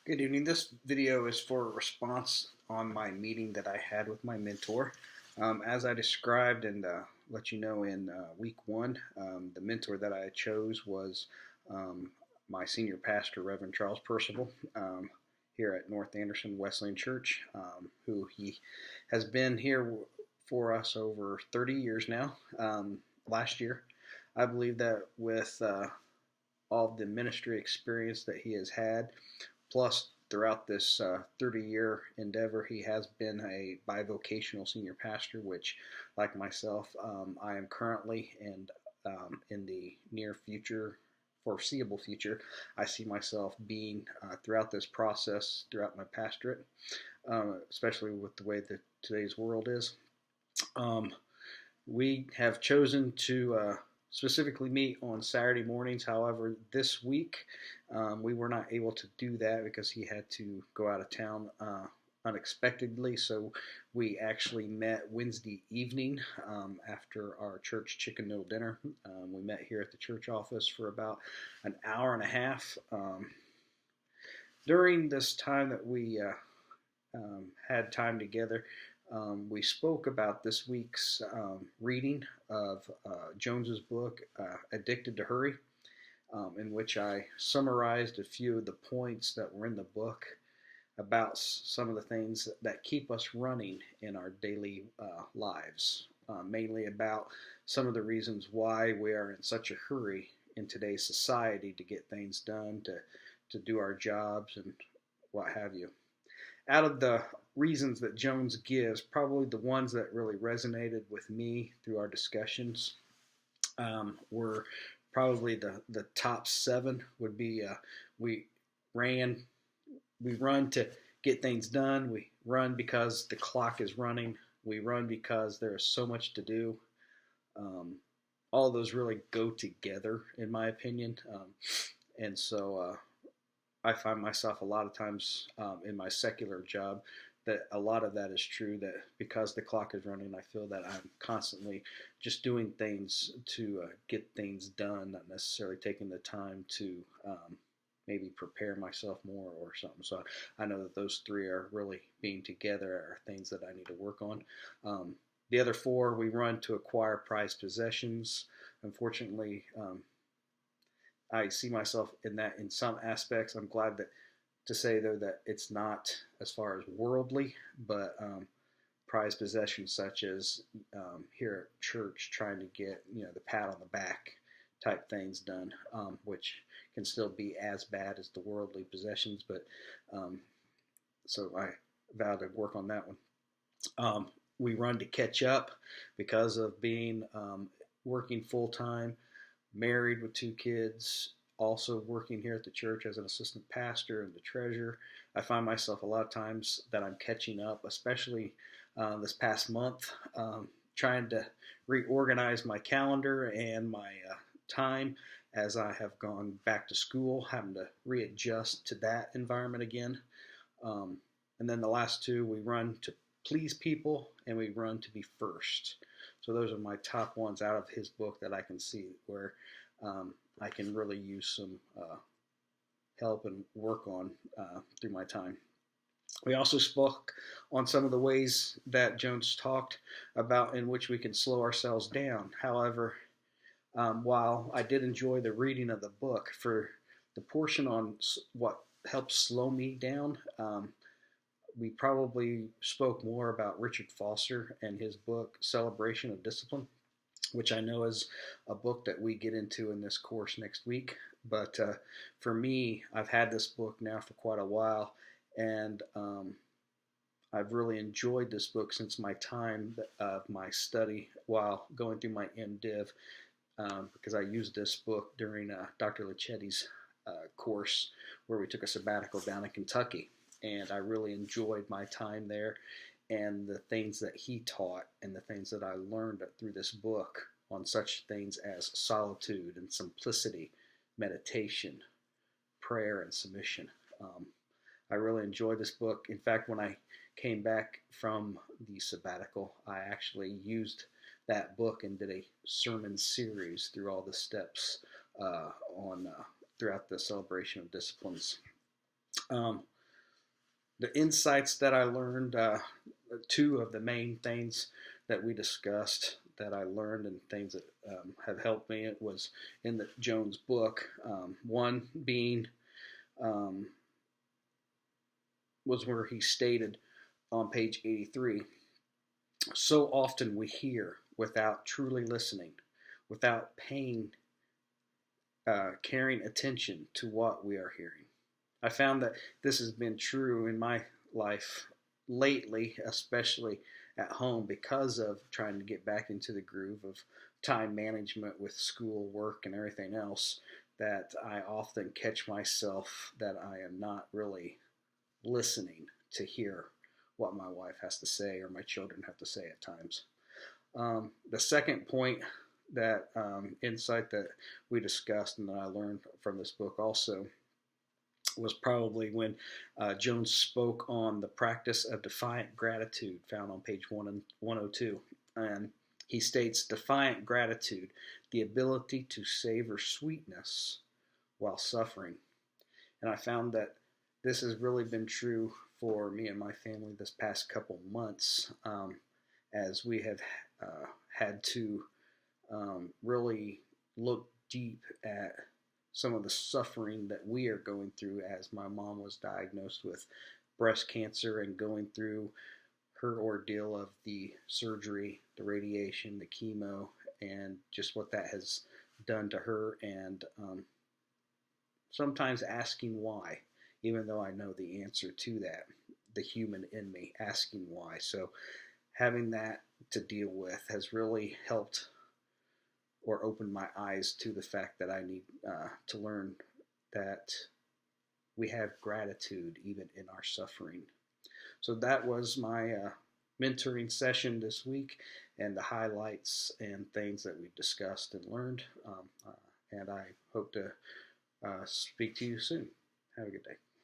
Good evening. This video is for a response on my meeting that I had with my mentor. As I described and let you know in week one, the mentor that I chose was my senior pastor, Reverend Charles Percival, here at North Anderson Wesleyan Church, who he has been here for us over 30 years now. Last year, I believe that with all of the ministry experience that he has had, plus, throughout this 30-year endeavor, he has been a bivocational senior pastor, which, like myself, I am currently, and in the near future, foreseeable future, I see myself being throughout this process, throughout my pastorate, especially with the way that today's world is. Um, we have chosen to specifically meet on Saturday mornings. However, this week we were not able to do that because he had to go out of town unexpectedly. So we actually met Wednesday evening after our church chicken noodle dinner. We met here at the church office for about an hour and a half. During this time that we had time together, we spoke about this week's reading of Jones's book, Addicted to Hurry, in which I summarized a few of the points that were in the book about some of the things that keep us running in our daily lives, mainly about some of the reasons why we are in such a hurry in today's society to get things done, to do our jobs and what have you. Out of the reasons that Jones gives, probably the ones that really resonated with me through our discussions were probably the top seven would be we run to get things done. We run because the clock is running. We run because there is so much to do. All of those really go together, in my opinion. And so I find myself a lot of times in my secular job that a lot of that is true, that because the clock is running, I feel that I'm constantly just doing things to get things done, not necessarily taking the time to maybe prepare myself more or something. So I know that those three are really being together are things that I need to work on. The other four, we run to acquire prized possessions. Unfortunately, I see myself in that in some aspects. I'm glad to say though that it's not as far as worldly, but prized possessions such as here at church trying to get the pat on the back type things done, which can still be as bad as the worldly possessions. But so I vow to work on that one. We run to catch up because of being working full time, married with two kids, also working here at the church as an assistant pastor and the treasurer. I find myself a lot of times that I'm catching up, especially this past month, trying to reorganize my calendar and my time as I have gone back to school, having to readjust to that environment again. And then the last two, we run to please people and we run to be first. So those are my top ones out of his book that I can see where I can really use some help and work on through my time. We also spoke on some of the ways that Jones talked about in which we can slow ourselves down. However, while I did enjoy the reading of the book, for the portion on what helps slow me down, we probably spoke more about Richard Foster and his book, Celebration of Discipline, which I know is a book that we get into in this course next week. But for me, I've had this book now for quite a while, and I've really enjoyed this book since my time of my study while going through my MDiv, because I used this book during Dr. Lichetti's course where we took a sabbatical down in Kentucky. And I really enjoyed my time there and the things that he taught and the things that I learned through this book on such things as solitude and simplicity, meditation, prayer, and submission. I really enjoyed this book. In fact, when I came back from the sabbatical, I actually used that book and did a sermon series through all the steps on throughout the celebration of disciplines. The insights that I learned, two of the main things that we discussed that I learned and things that have helped me, it was in the Jones book. One being um, was where he stated on page 83, so often we hear without truly listening, without paying caring attention to what we are hearing. I found that this has been true in my life lately, especially at home, because of trying to get back into the groove of time management with school, work, and everything else. That I often catch myself that I am not really listening to hear what my wife has to say or my children have to say at times. The second point that insight that we discussed and that I learned from this book also was probably when Jones spoke on the practice of defiant gratitude, found on page 102. And he states, defiant gratitude, the ability to savor sweetness while suffering. And I found that this has really been true for me and my family this past couple months, as we have had to really look deep at some of the suffering that we are going through, as my mom was diagnosed with breast cancer and going through her ordeal of the surgery, the radiation, the chemo, and just what that has done to her, and sometimes asking why, even though I know the answer to that, the human in me asking why. So having that to deal with has really helped or opened my eyes to the fact that I need to learn that we have gratitude even in our suffering. So that was my mentoring session this week, and the highlights and things that we've discussed and learned. And I hope to speak to you soon. Have a good day.